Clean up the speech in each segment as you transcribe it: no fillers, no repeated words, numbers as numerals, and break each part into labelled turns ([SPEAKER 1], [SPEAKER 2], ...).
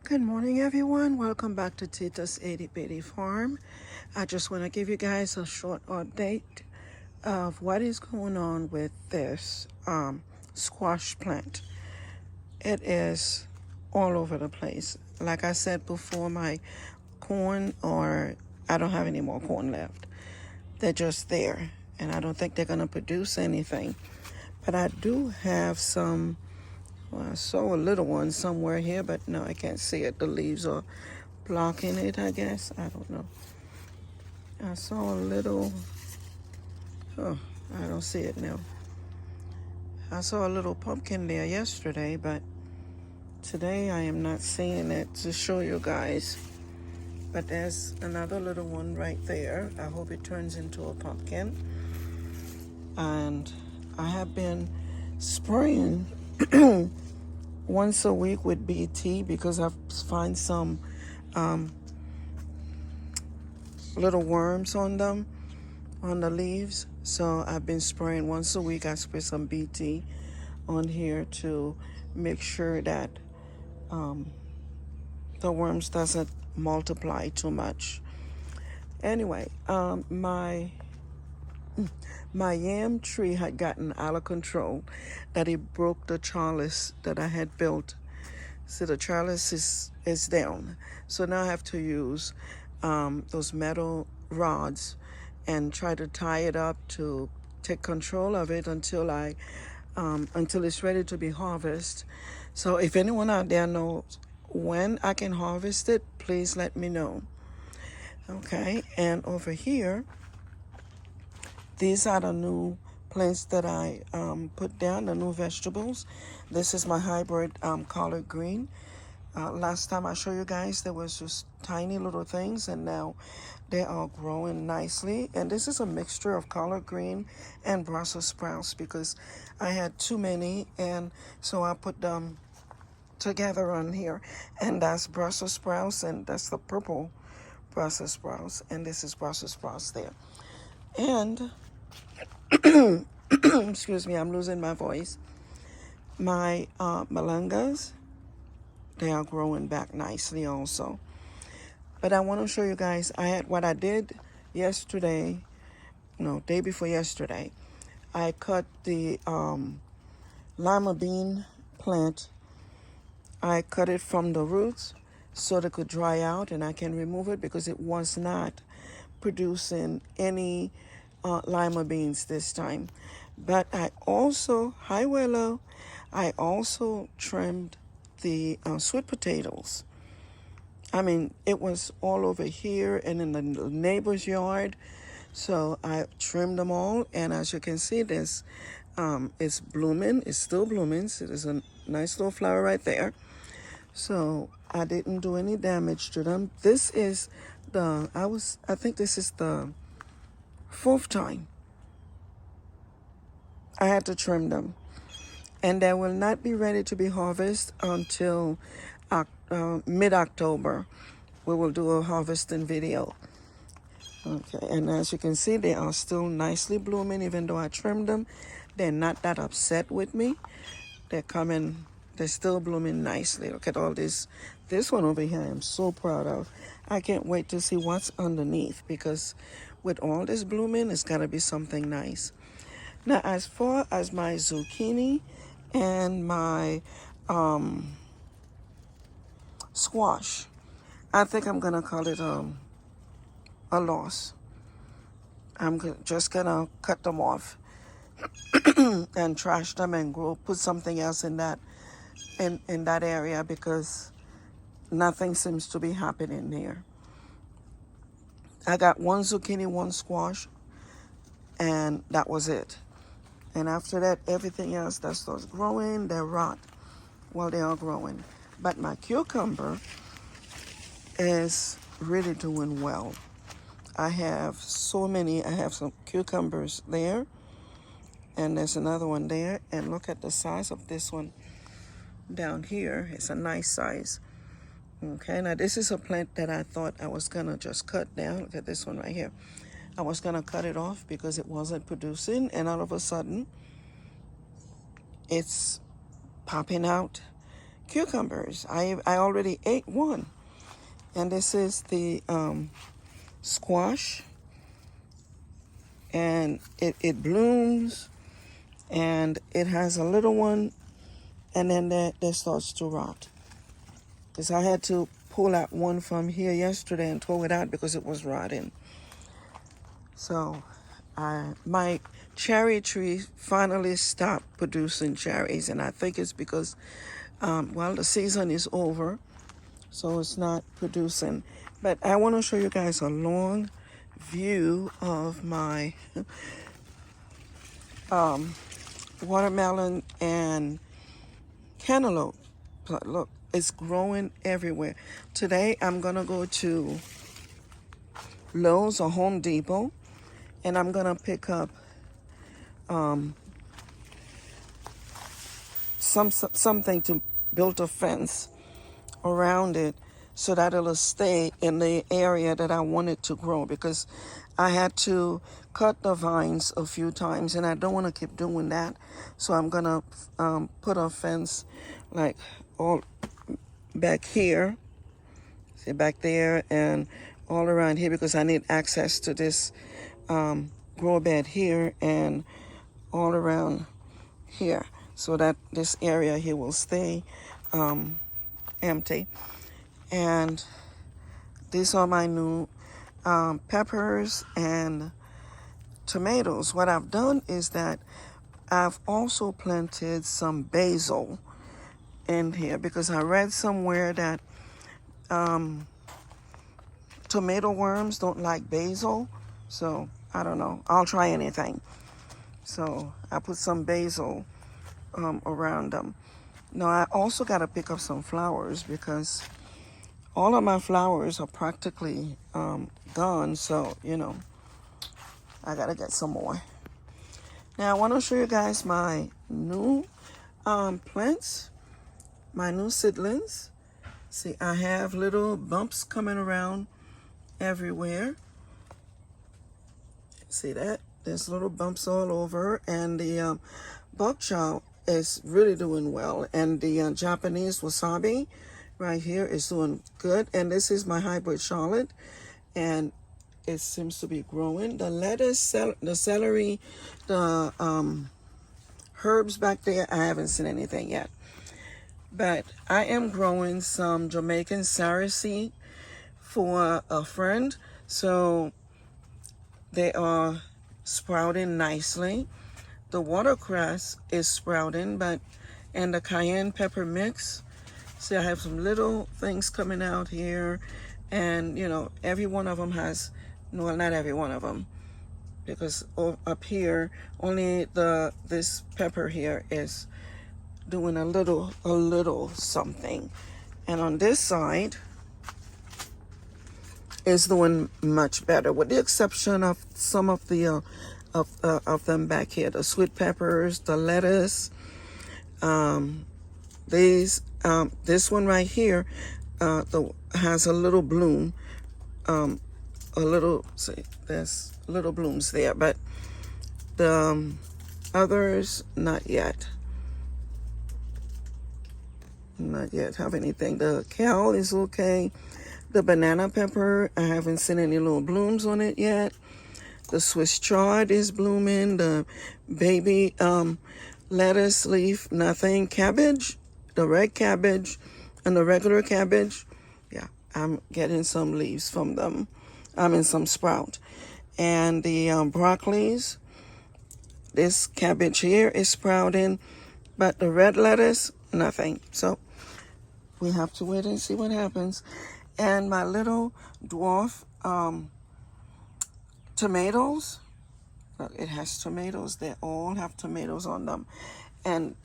[SPEAKER 1] Good morning, everyone. Welcome back to Tita's Itty Bitty Farm. I just want to give you guys a short update of what is going on with this squash plant. It is all over the place. Like I said before, my corn, or I don't have any more corn left. They're just there, and I don't think they're going to produce anything. But I do have some. Well, I saw a little one somewhere here, but no, I can't see it. The leaves are blocking it, I guess. I don't know. I saw a little, oh, I don't see it now. I saw a little pumpkin there yesterday, but today I am not seeing it to show you guys. But there's another little one right there. I hope it turns into a pumpkin. And I have been spraying once a week with BT because I find some little worms on them, on the leaves. So I've been spraying once a week. I spray some BT on here to make sure that the worms doesn't multiply too much. Anyway, my yam tree had gotten out of control, that it broke the trellis that I had built. So the trellis is down. So now I have to use those metal rods and try to tie it up to take control of it until it's ready to be harvested. So if anyone out there knows when I can harvest it, please let me know. Okay, and over here, these are the new plants that I put down, the new vegetables. This is my hybrid collard green. Last time I showed you guys, there was just tiny little things, and now they are growing nicely. And this is a mixture of collard green and Brussels sprouts because I had too many, and so I put them together on here. And that's Brussels sprouts, and that's the purple Brussels sprouts, and this is Brussels sprouts there. And excuse me, I'm losing my voice. My molangas, they are growing back nicely also. But I want to show you guys, what I did yesterday, no, day before yesterday. I cut the lima bean plant. I cut it from the roots so it could dry out and I can remove it because it was not producing any lima beans this time. But I also, hi Willow, I also trimmed the sweet potatoes. I mean, it was all over here and in the neighbor's yard. So I trimmed them all, and as you can see, this it's blooming. It's still blooming. So there's a nice little flower right there. So I didn't do any damage to them. This is I think this is the fourth time I had to trim them. And they will not be ready to be harvested until mid-October. We will do a harvesting video. Okay, and as you can see, they are still nicely blooming, even though I trimmed them. They're not that upset with me. They're still blooming nicely. Look at all this. This one over here, I'm so proud of. I can't wait to see what's underneath because with all this blooming, it's got to be something nice. Now, as far as my zucchini and my squash, I think I'm going to call it a loss. I'm just going to cut them off and trash them and put something else in that area because nothing seems to be happening there. I got one zucchini, one squash, and that was it. And after that, everything else that starts growing, they rot while they are growing. But my cucumber is really doing well. I have some cucumbers there, and there's another one there. And look at the size of this one down here. It's a nice size. Okay, now this is a plant that I thought I was gonna just cut down. Look at this one right here. I was gonna cut it off because it wasn't producing, and all of a sudden it's popping out cucumbers. I already ate one. And this is the squash. And it blooms. And it has a little one. And then that starts to rot. Because I had to pull out one from here yesterday and throw it out because it was rotting. So my cherry tree finally stopped producing cherries, and I think it's because, well, the season is over, so it's not producing. But I want to show you guys a long view of my watermelon and cantaloupe. Look, it's growing everywhere. Today I'm gonna go to Lowe's or Home Depot, and I'm gonna pick up something to build a fence around it so that it'll stay in the area that I want it to grow, because I had to cut the vines a few times and I don't want to keep doing that. So I'm gonna put a fence like all back here, see, back there, and all around here, because I need access to this grow bed here and all around here, so that this area here will stay empty. And these are my new peppers and tomatoes. What I've done is that I've also planted some basil in here, because I read somewhere that tomato worms don't like basil. So I don't know, I'll try anything. So I put some basil around them. Now I also got to pick up some flowers, because all of my flowers are practically gone. So, you know, I got to get some more. Now I want to show you guys my new plants, my new seedlings. See, I have little bumps coming around everywhere. See that? There's little bumps all over. And the bok choy is really doing well. And the Japanese wasabi right here is doing good. And this is my hybrid Charlotte, and it seems to be growing. The lettuce, the celery, the herbs back there, I haven't seen anything yet. But I am growing some Jamaican saricea for a friend. So they are sprouting nicely. The watercress is sprouting, and the cayenne pepper mix. See, I have some little things coming out here, and you know, every one of them has, no, not every one of them, because up here only this pepper here is doing a little something, and on this side is doing much better, with the exception of some of the of them back here, the sweet peppers, the lettuce, this one right here has a little bloom, see, there's little blooms there, but the others not yet have anything. The kale is okay. The banana pepper, I haven't seen any little blooms on it yet. The Swiss chard is blooming. The baby lettuce leaf, nothing. Cabbage, the red cabbage and the regular cabbage, yeah, I'm getting some leaves from them. Some sprout. And the broccolis, this cabbage here is sprouting, but the red lettuce, nothing. So we have to wait and see what happens. And my little dwarf tomatoes, look, it has tomatoes. They all have tomatoes on them. And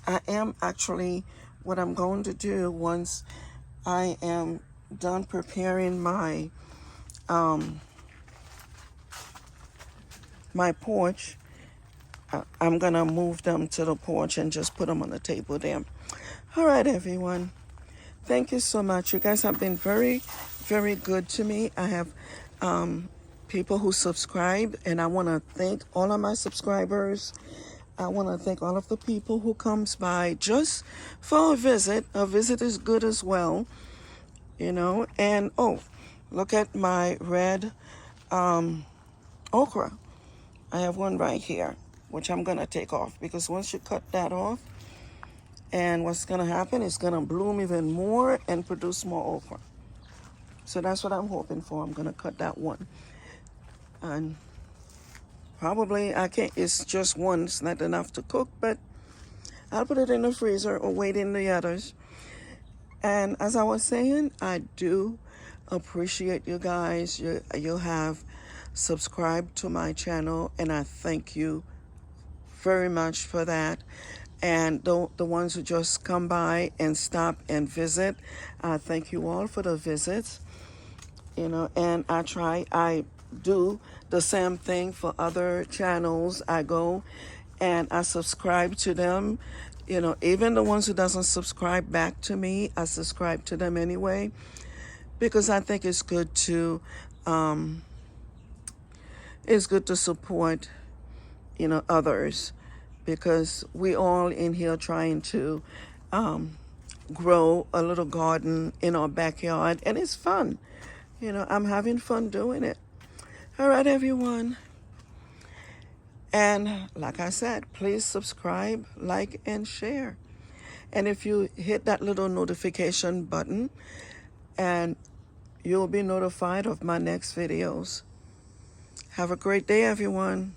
[SPEAKER 1] I am actually, what I'm going to do once I am done preparing my my porch, I'm gonna move them to the porch and just put them on the table there. All right, everyone. Thank you so much. You guys have been very, very good to me. I have people who subscribe, and I want to thank all of my subscribers. I want to thank all of the people who comes by just for a visit. A visit is good as well, you know. And oh, look at my red okra. I have one right here, which I'm going to take off, because once you cut that off, and what's going to happen is going to bloom even more and produce more okra. So that's what I'm hoping for. I'm going to cut that one. And probably I can't, it's just one, it's not enough to cook, but I'll put it in the freezer or wait in the others. And as I was saying, I do appreciate you guys. You have subscribed to my channel, and I thank you very much for that. And the ones who just come by and stop and visit, I thank you all for the visits. You know, and I do the same thing for other channels. I go and I subscribe to them. You know, even the ones who doesn't subscribe back to me, I subscribe to them anyway, because I think it's good to support, you know, others, because we all in here trying to grow a little garden in our backyard, and it's fun. You know, I'm having fun doing it. All right, everyone. And like I said, please subscribe, like, and share. And if you hit that little notification button, and you'll be notified of my next videos. Have a great day, everyone.